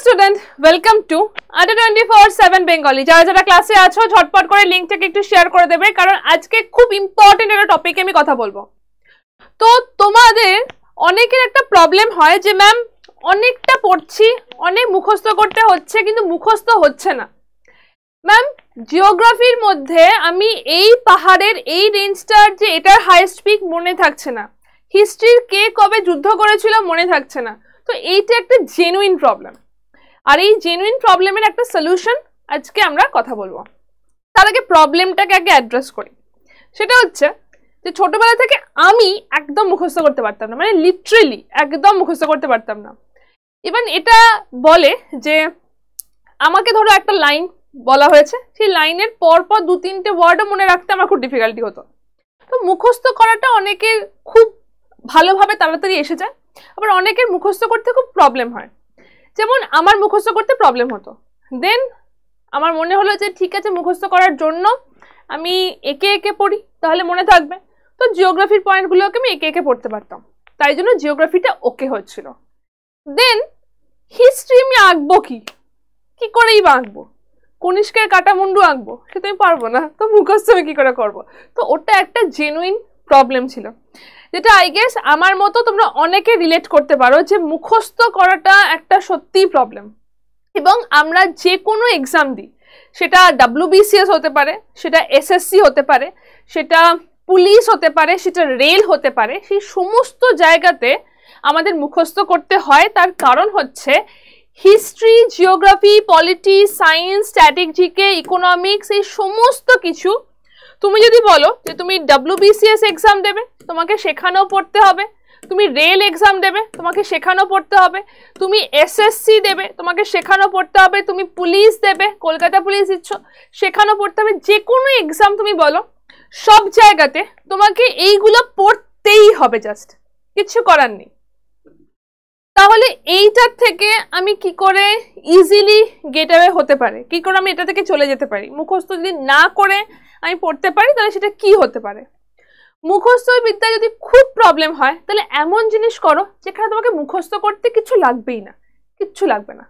Student, welcome to আড্ডা 24/7 Bengali. যারা যারা ক্লাসে আছো ঝটপট করে লিঙ্কটাকে একটু শেয়ার করে দেবে, কারণ আজকে খুব ইম্পর্টেন্ট একটা টপিকে আমি কথা বলবো। তো তোমাদের অনেকের একটা প্রবলেম হয় যে ম্যাম অনেকটা পড়ছি, অনেক মুখস্থ করতে হচ্ছে, কিন্তু মুখস্থ হচ্ছে না। ম্যাম জিওগ্রাফির মধ্যে আমি এই পাহাড়ের এই রেঞ্জটার যে এটার হাইয়েস্ট পিক মনে থাকছে না, হিস্ট্রির কে কবে যুদ্ধ করেছিল মনে থাকছে না। তো এইটা একটা জেনুইন প্রবলেম, আর এই জেনুইন প্রবলেমের একটা সলিউশন আজকে আমরা কথা বলবো। তার আগে প্রবলেমটাকে আগে অ্যাড্রেস করি। সেটা হচ্ছে যে ছোটবেলা থেকে আমি একদম মুখস্থ করতে পারতাম না, মানে লিটারেলি একদম মুখস্থ করতে পারতাম না। ইভেন এটা বলে যে আমাকে ধরো একটা লাইন বলা হয়েছে, সেই লাইনের পরপর 2-3টে ওয়ার্ডও মনে রাখতে আমার খুব ডিফিকাল্টি হতো। তো মুখস্থ করাটা অনেকের খুব ভালোভাবে তাড়াতাড়ি এসে যায়, আবার অনেকের মুখস্থ করতে খুব প্রবলেম হয়। যেমন আমার মুখস্থ করতে প্রবলেম হতো, দেন আমার মনে হলো যে ঠিক আছে মুখস্থ করার জন্য আমি একে একে পড়ি, তাহলে মনে থাকবে। তো জিওগ্রাফির পয়েন্টগুলোকে আমি একে একে পড়তে পারতাম, তাই জন্য জিওগ্রাফিটা ওকে হচ্ছিল। দেন হিস্ট্রি আমি আঁকবো কি করেই বা আঁকবো, কনিষ্কের কাটামুন্ডু আঁকবো, সেটা আমি পারবো না, তো মুখস্থ আমি কি করে করবো। তো ওটা একটা জেনুইন প্রবলেম ছিল, যেটা আই গেস আমার মতো তোমরা অনেকে রিলেট করতে পারো যে মুখস্থ করাটা একটা সত্যিই প্রবলেম। এবং আমরা যে কোনো এক্সাম দিই, সেটা WBCS হতে পারে, সেটা SSC হতে পারে, সেটা পুলিশ হতে পারে, সেটা রেল হতে পারে, সেই সমস্ত জায়গাতে আমাদের মুখস্থ করতে হয়। তার কারণ হচ্ছে history, geography, polity, science, static GK, economics, এই সমস্ত কিছু তুমি যদি বলো যে তুমি WBCS এক্সাম দেবে, তোমাকে সেখানেও পড়তে হবে। তুমি রেল এক্সাম দেবে, তোমাকে সেখানেও পড়তে হবে। তুমি SSC দেবে, তোমাকে সেখানেও পড়তে হবে। তুমি পুলিশ দেবে, কলকাতা পুলিশ দিচ্ছ, সেখানেও পড়তে হবে। যে কোনো এক্সাম তুমি বলো, সব জায়গাতে তোমাকে এইগুলো পড়তেই হবে, জাস্ট কিছু করার নেই। তাহলে এইটার থেকে আমি কি করে ইজিলি গেট অ্যাওয়ে হতে পারে, কি করে আমি এটা থেকে চলে যেতে পারি? মুখস্থ যদি না করে আমি পড়তে পারি, তাহলে সেটা কি হতে পারে? মুখস্থ বিদ্যায় যদি খুব প্রবলেম হয়, তাহলে এমন জিনিস করো যেখানে তোমাকে মুখস্থ করতে কিছু লাগবেই না, কিচ্ছু লাগবে না।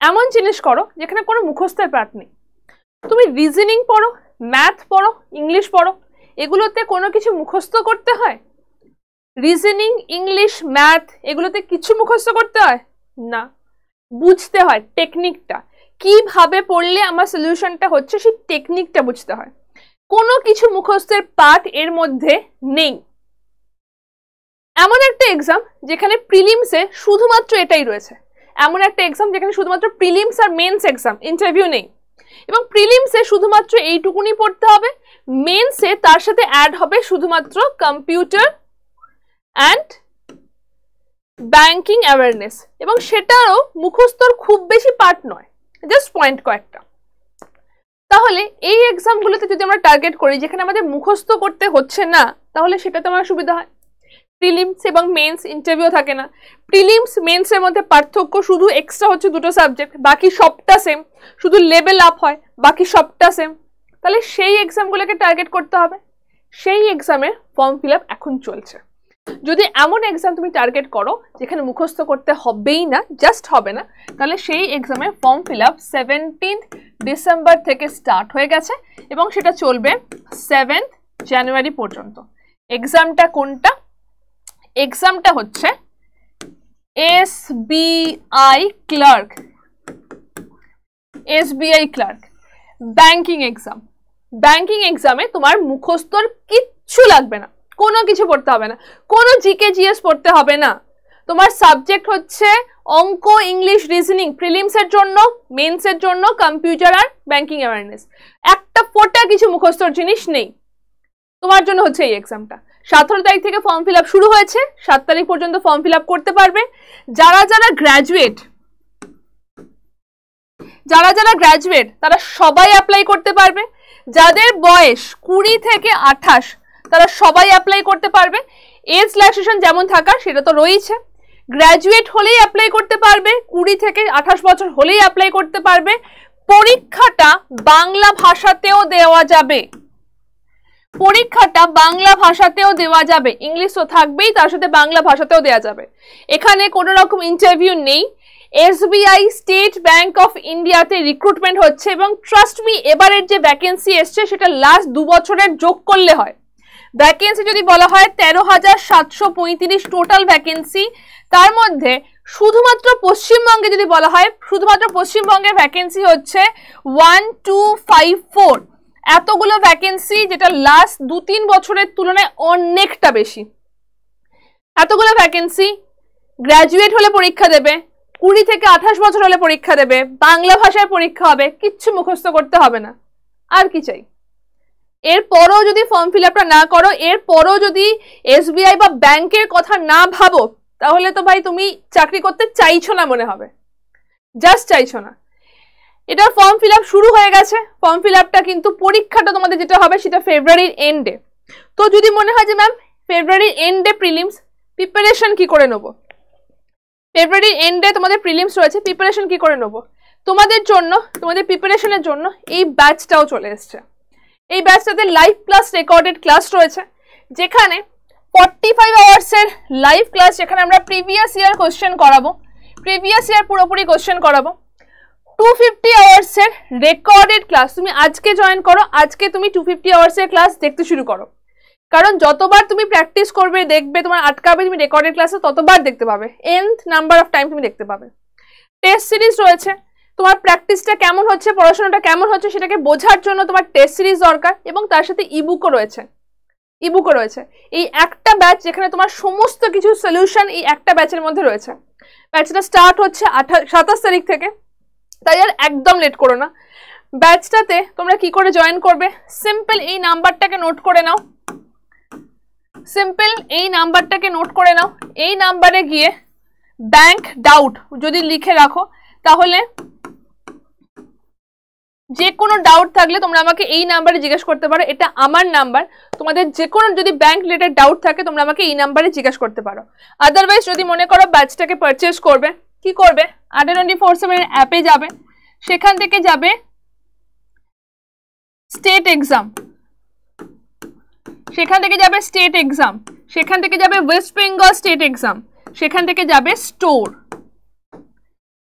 এমন জিনিস করো যেখানে কোনো মুখস্থের পাঠ নেই। তুমি রিজনিং পড়ো, ম্যাথ পড়ো, ইংলিশ পড়ো, এগুলোতে কোনো কিছু মুখস্থ করতে হয়? রিজনিং, ইংলিশ, ম্যাথ এগুলোতে কিছু মুখস্থ করতে হয় না, বুঝতে হয় টেকনিকটা, কিভাবে পড়লে আমার সলিউশনটা হচ্ছে সেই টেকনিকটা বুঝতে হয়। কোনো কিছু মুখস্থের পাঠ এর মধ্যে নেই। এমন একটা এক্সাম যেখানে প্রিলিমসে শুধুমাত্র এটাই রয়েছে, এমন একটা এক্সাম যেখানে শুধুমাত্র প্রিলিমস আর মেন্স এক্সাম, ইন্টারভিউ নেই। এবং প্রিলিমসে শুধুমাত্র এইটুকুনি পড়তে হবে, মেন্সে তার সাথে অ্যাড হবে শুধুমাত্র কম্পিউটার অ্যান্ড ব্যাংকিং অ্যাওয়ারনেস, এবং সেটারও মুখস্থর খুব বেশি পার্ট নয়, জাস্ট পয়েন্ট কয়েকটা। তাহলে এই এক্সামগুলোতে যদি আমরা টার্গেট করি যেখানে আমাদের মুখস্থ করতে হচ্ছে না, তাহলে সেটাতে আমার সুবিধা হয়। প্রিলিমস এবং মেন্স ইন্টারভিউ থাকে না। প্রিলিমস মেন্সের মধ্যে পার্থক্য শুধু এক্সট্রা হচ্ছে 2টো সাবজেক্ট, বাকি সবটা সেম, শুধু লেভেল আপ হয়, বাকি সবটা সেম। তাহলে সেই এক্সামগুলোকে টার্গেট করতে হবে। সেই এক্সামের ফর্ম ফিল আপ এখন চলছে। যদি এমন এক্সাম তুমি টার্গেট করো যেখানে মুখস্থ করতে হবেই না, জাস্ট হবে না, তাহলে সেই এক্সামের form fill up 17th December থেকে স্টার্ট হয়ে গেছে এবং সেটা চলবে 7th জানুয়ারি পর্যন্ত। এক্সামটা কোনটা? এক্সামটা হচ্ছে SBI clerk, banking exam. Banking এক্সামে তোমার মুখস্থর কিচ্ছু লাগবে না, কোনো কিছু পড়তে হবে না, কোনো জিকে জিএস পড়তে হবে না। তোমার সাবজেক্ট হচ্ছে অঙ্ক, ইংলিশ, রিজনিং প্রিলিমসের জন্য, মেন্সের জন্য কম্পিউটার আর ব্যাংকিং অ্যাওয়ারনেস। একটা ফোটা কিছু মুখস্থর জিনিস নেই, তোমার জন্য হচ্ছে এই এক্সামটা। 17 তারিখ থেকে ফর্ম ফিল আপ শুরু হয়েছে, 7 তারিখ পর্যন্ত ফর্ম ফিল আপ করতে পারবে। যারা যারা গ্র্যাজুয়েট তারা সবাই অ্যাপ্লাই করতে পারবে। যাদের বয়স 20 থেকে 28 তারা সবাই অ্যাপ্লাই করতে পারবে। এজ রিল্যাক্সেশন যেমন থাকার সেটা তো রয়েছে। গ্র্যাজুয়েট হলেই অ্যাপ্লাই করতে পারবে, 20 থেকে 28 বছর হলেই অ্যাপ্লাই করতে পারবে। পরীক্ষাটা বাংলা ভাষাতেও দেওয়া যাবে, পরীক্ষাটা বাংলা ভাষাতেও দেওয়া যাবে, ইংলিশ তো থাকবেই, তার সাথে বাংলা ভাষাতেও দেওয়া যাবে। এখানে কোনো রকম ইন্টারভিউ নেই। SBI স্টেট ব্যাংক অফ ইন্ডিয়াতে রিক্রুটমেন্ট হচ্ছে এবং ট্রাস্ট মি এবারের যে ভ্যাকেন্সি এসছে সেটা লাস্ট 2 বছরের যোগ করলে হয়। ভ্যাকেন্সি যদি বলা হয় 13,735 টোটাল ভ্যাকেন্সি, তার মধ্যে শুধুমাত্র পশ্চিমবঙ্গে যদি বলা হয় শুধুমাত্র পশ্চিমবঙ্গের ভ্যাকেন্সি হচ্ছে 1254। এতগুলো ভ্যাকেন্সি, যেটা লাস্ট 2-3 বছরের তুলনায় অনেকটা বেশি। এতগুলো ভ্যাকেন্সি, গ্র্যাজুয়েট হলে পরীক্ষা দেবে, 20 থেকে 28 বছর হলে পরীক্ষা দেবে, বাংলা ভাষায় পরীক্ষা হবে, কিচ্ছু মুখস্থ করতে হবে না। আর কি চাই? এরপরও যদি ফর্ম ফিল আপটা না করো, এরপরও যদি SBI বা ব্যাংকের কথা না ভাবো, তাহলে তো ভাই তুমি চাকরি করতে চাইছো না মনে হবে, জাস্ট চাইছো না। এটার ফর্ম ফিল আপ শুরু হয়ে গেছে। ফর্ম ফিল আপটা কিন্তু পরীক্ষাটা তোমাদের যেটা হবে সেটা ফেব্রুয়ারির এন্ডে। তো যদি মনে হয় যে ম্যাম ফেব্রুয়ারির এন্ডে প্রিলিমস, প্রিপারেশন কি করে নেবো? ফেব্রুয়ারির এন্ডে তোমাদের প্রিলিমস রয়েছে, প্রিপারেশন কি করে নেবো? তোমাদের জন্য, তোমাদের প্রিপারেশনের জন্য এই ব্যাচটাও চলে এসছে। এই ব্যাচটাতে লাইভ প্লাস রেকর্ডেড ক্লাস রয়েছে, যেখানে 45 আওয়ার্সের লাইভ ক্লাস, যেখানে আমরা প্রিভিয়াস ইয়ার কোশ্চেন করাবো, প্রিভিয়াস ইয়ার পুরোপুরি কোশ্চেন করাবো। 250 আওয়ার্সের রেকর্ডেড ক্লাস। তুমি আজকে জয়েন করো, আজকে তুমি 250 আওয়ার্সের ক্লাস দেখতে শুরু করো, কারণ যতবার তুমি প্র্যাকটিস করবে, দেখবে, তোমার আটকাবে তুমি রেকর্ডেড ক্লাসে, ততবার দেখতে পাবে, এন্ড নাম্বার অফ টাইম তুমি দেখতে পাবে। টেস্ট সিরিজ রয়েছে, তোমার প্র্যাকটিসটা কেমন হচ্ছে, পড়াশোনাটা কেমন হচ্ছে সেটাকে বোঝার জন্য তোমার টেস্ট সিরিজ দরকার, এবং তার সাথে ইবুকও রয়েছে। এই একটা ব্যাচ যেখানে তোমার সমস্ত কিছু সলিউশন এই একটা ব্যাচের মধ্যে রয়েছে। ব্যাচটা স্টার্ট হচ্ছে 27 তারিখ থেকে, তাই আর একদম লেট করো না। ব্যাচটাতে তোমরা কি করে জয়েন করবে? সিম্পল এই নাম্বারটাকে নোট করে নাও, এই নাম্বারে গিয়ে ব্যাংক ডাউট যদি লিখে রাখো, তাহলে যে কোনো ডাউট থাকলে তোমরা আমাকে এই নাম্বারে জিজ্ঞেস করতে পারো। এটা আমার নাম্বার, তোমাদের যে কোনো যদি ব্যাংক রিলেটেড ডাউট থাকে তোমরা আমাকে এই নাম্বারে জিজ্ঞেস করতে পারো। আদারওয়াইজ যদি মনে করো ব্যাচটাকে পারচেজ করবে, কি করবে? ADA24/7 এর অ্যাপে যাবে, সেখান থেকে যাবে স্টেট এক্সাম, সেখান থেকে যাবে ওয়েস্ট বেঙ্গল স্টেট এক্সাম, সেখান থেকে যাবে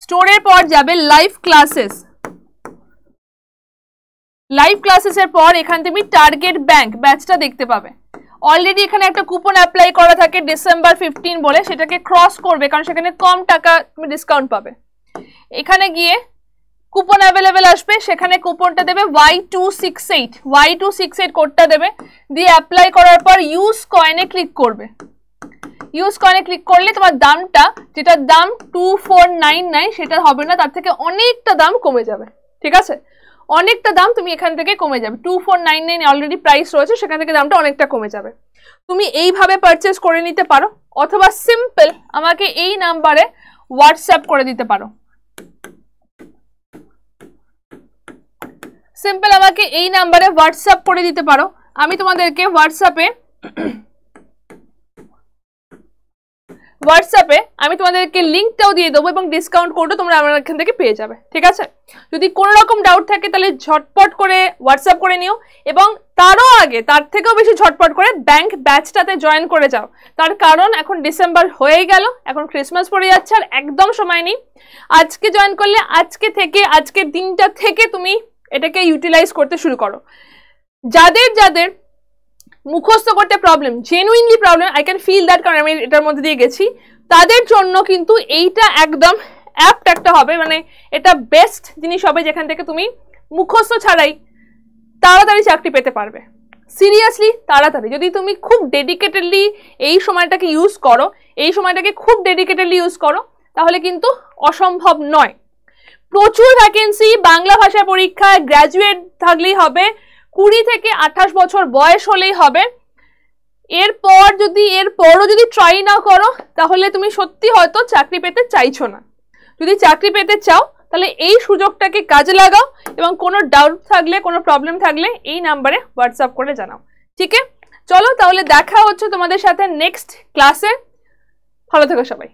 স্টোরের পর যাবে লাইভ ক্লাসেসের পর এখান থেকে টার্গেট ব্যাংক ব্যাচটা দেখতে পাবে। অলরেডি এখানে একটা কুপন অ্যাপ্লাই করা থাকে ডিসেম্বর 15 বলে, সেটাকে ক্রস করবে কারণ সেখানে কম টাকা তুমি ডিসকাউন্ট পাবে। এখানে গিয়ে কুপন অ্যাভেলেবেল আসবে, সেখানে কুপনটা দেবে Y268 কোডটা দেবে, দিয়ে অ্যাপ্লাই করার পর ইউজ কয়েনে ক্লিক করবে। ইউজ কয়েনে ক্লিক করলে তোমার দামটা, যেটা দাম 2499 সেটা হবে না, তার থেকে অনেকটা দাম কমে যাবে। ঠিক আছে, অনেকটা দাম তুমি এখান থেকে কমে যাবে। 2499 অলরেডি প্রাইস রয়েছে, সেখান থেকে দামটা অনেকটা কমে যাবে। তুমি এইভাবে পারচেজ করে নিতে পারো, অথবা সিম্পল আমাকে এই নাম্বারে হোয়াটসঅ্যাপ করে দিতে পারো। আমি তোমাদেরকে হোয়াটসঅ্যাপে আমি তোমাদেরকে লিঙ্কটাও দিয়ে দেবো এবং ডিসকাউন্ট কোডও তোমরা আমার এখান থেকে পেয়ে যাবে। ঠিক আছে, যদি কোনো রকম ডাউট থাকে তাহলে ঝটপট করে হোয়াটসঅ্যাপ করে নিও, এবং তারও আগে, তার থেকেও বেশি ঝটপট করে ব্যাংক ব্যাচটাতে জয়েন করে যাও। তার কারণ এখন ডিসেম্বর হয়েই গেল, এখন ক্রিসমাস পড়ে যাচ্ছে, আর একদম সময় নেই। আজকে জয়েন করলে আজকের দিনটা থেকে তুমি এটাকে ইউটিলাইজ করতে শুরু করো। যাদের মুখস্থ করতে problem, genuinely problem, I can feel that, কারণ আমি এটার মধ্যে দিয়ে গেছি, তাদের জন্য কিন্তু এইটা একদম অ্যাপ্ট একটা হবে, মানে এটা বেস্ট জিনিস হবে যেখান থেকে তুমি মুখস্থ ছাড়াই তাড়াতাড়ি চাকরি পেতে পারবে। সিরিয়াসলি তাড়াতাড়ি, যদি তুমি খুব ডেডিকেটেডলি এই সময়টাকে খুব ডেডিকেটেডলি ইউজ করো, তাহলে কিন্তু অসম্ভব নয়। প্রচুর ভ্যাকেন্সি, বাংলা ভাষা পরীক্ষায় গ্র্যাজুয়েট থাকলেই হবে, 20 থেকে 28 বছর বয়স হলেই হবে। এরপরও যদি ট্রাই না করো, তাহলে তুমি সত্যি হয়তো চাকরি পেতে চাইছো না। যদি চাকরি পেতে চাও, তাহলে এই সুযোগটাকে কাজে লাগাও, এবং কোনো ডাউট থাকলে, কোনো প্রবলেম থাকলে এই নাম্বারে হোয়াটসঅ্যাপ করে জানাও। ঠিক আছে, চলো তাহলে দেখা হচ্ছে তোমাদের সাথে নেক্সট ক্লাসে। ভালো থেকো সবাই।